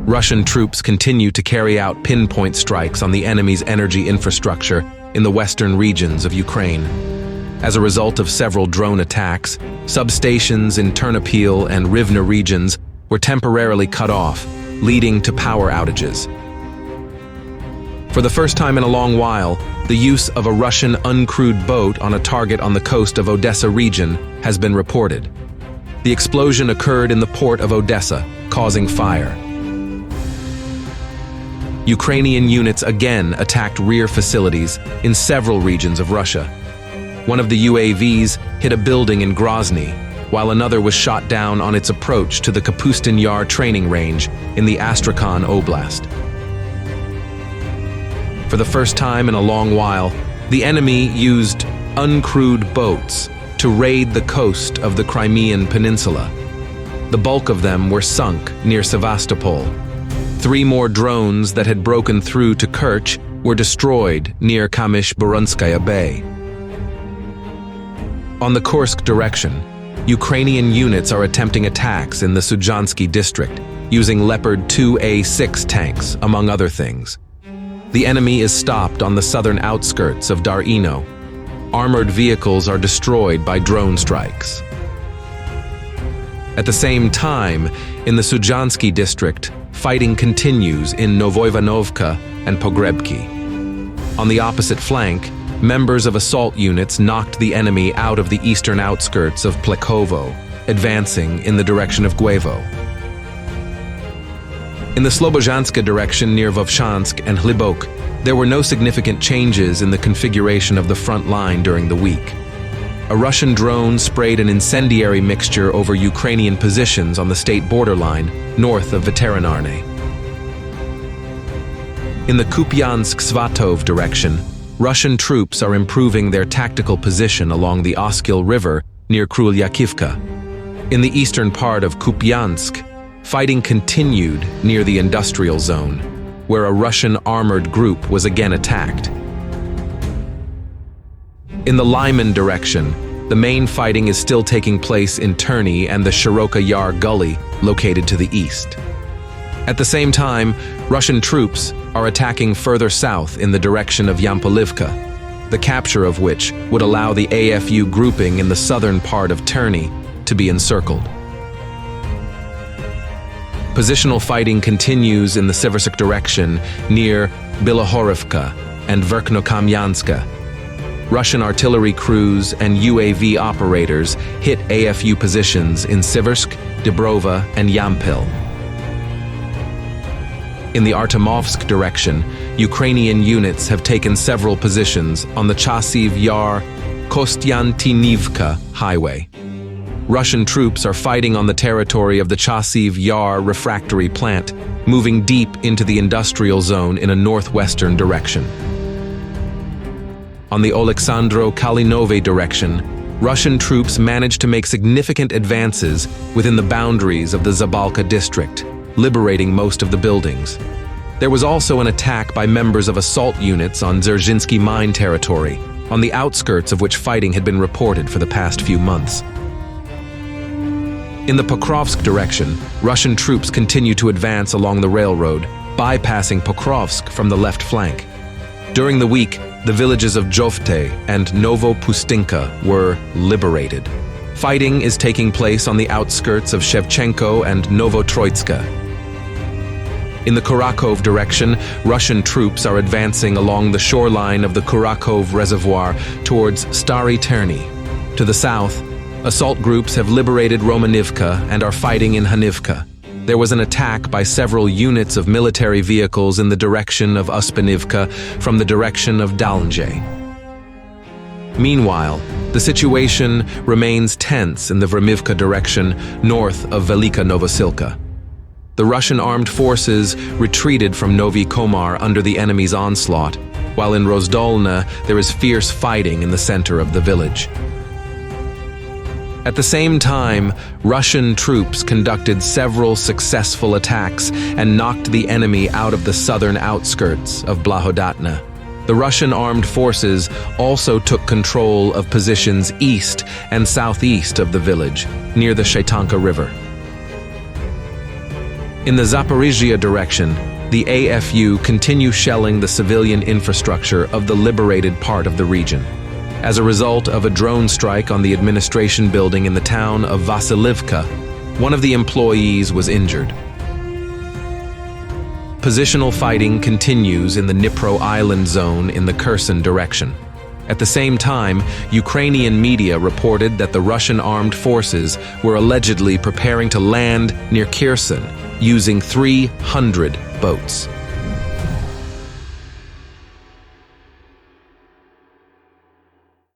Russian troops continue to carry out pinpoint strikes on the enemy's energy infrastructure in the western regions of Ukraine. As a result of several drone attacks, substations in Ternopil and Rivne regions were temporarily cut off, leading to power outages. For the first time in a long while, the use of a Russian uncrewed boat on a target on the coast of Odessa region has been reported. The explosion occurred in the port of Odessa, causing fire. Ukrainian units again attacked rear facilities in several regions of Russia. One of the UAVs hit a building in Grozny, while another was shot down on its approach to the Kapustin Yar training range in the Astrakhan Oblast. For the first time in a long while, the enemy used uncrewed boats to raid the coast of the Crimean Peninsula. The bulk of them were sunk near Sevastopol. 3 more drones that had broken through to Kerch were destroyed near Kamish-Burunskaya Bay. On the Kursk direction, Ukrainian units are attempting attacks in the Sudzhansky district, using Leopard 2A6 tanks, among other things. The enemy is stopped on the southern outskirts of Darino. Armored vehicles are destroyed by drone strikes. At the same time, in the Sudzhansky district, fighting continues in Novoivanovka and Pogrebki. On the opposite flank, members of assault units knocked the enemy out of the eastern outskirts of Plekhovo, advancing in the direction of Lwovo. In the Slobozhanska direction near Vovchansk and Hlibok, there were no significant changes in the configuration of the front line during the week. A Russian drone sprayed an incendiary mixture over Ukrainian positions on the state borderline north of Veterinarne. In the Kupiansk-Svatov direction, Russian troops are improving their tactical position along the Oskil River near Krylyakivka. In the eastern part of Kupiansk, fighting continued near the industrial zone, where a Russian armored group was again attacked. In the Lyman direction, the main fighting is still taking place in Terny and the Shiroka Yar Gully, located to the east. At the same time, Russian troops are attacking further south in the direction of Yampolivka, the capture of which would allow the AFU grouping in the southern part of Terny to be encircled. Positional fighting continues in the Siversk direction near Bilohorivka and Verkhnokamianska. Russian artillery crews and UAV operators hit AFU positions in Siversk, Dibrova, and Yampil. In the Artemovsk direction, Ukrainian units have taken several positions on the Chasiv Yar-Kostyantinivka highway. Russian troops are fighting on the territory of the Chasiv Yar refractory plant, moving deep into the industrial zone in a northwestern direction. On the Oleksandro Kalinove direction, Russian troops managed to make significant advances within the boundaries of the Zabalka district, liberating most of the buildings. There was also an attack by members of assault units on Dzerzhinsky mine territory, on the outskirts of which fighting had been reported for the past few months. In the Pokrovsk direction, Russian troops continue to advance along the railroad, bypassing Pokrovsk from the left flank. During the week, the villages of Jovte and Novopustinka were liberated. Fighting is taking place on the outskirts of Shevchenko and Novotroitska. In the Kurakov direction, Russian troops are advancing along the shoreline of the Kurakov Reservoir towards Stary Terny. To the south, assault groups have liberated Romanivka and are fighting in Hanivka. There was an attack by several units of military vehicles in the direction of Uspanivka from the direction of Dalnje. Meanwhile, the situation remains tense in the Vremivka direction north of Velika Novosilka. The Russian armed forces retreated from Novi Komar under the enemy's onslaught, while in Rozdolna there is fierce fighting in the center of the village. At the same time, Russian troops conducted several successful attacks and knocked the enemy out of the southern outskirts of Blahodatna. The Russian armed forces also took control of positions east and southeast of the village, near the Shaitanka River. In the Zaporizhzhia direction, the AFU continue shelling the civilian infrastructure of the liberated part of the region. As a result of a drone strike on the administration building in the town of Vasilivka, one of the employees was injured. Positional fighting continues in the Dnipro Island zone in the Kherson direction. At the same time, Ukrainian media reported that the Russian armed forces were allegedly preparing to land near Kherson using 300 boats.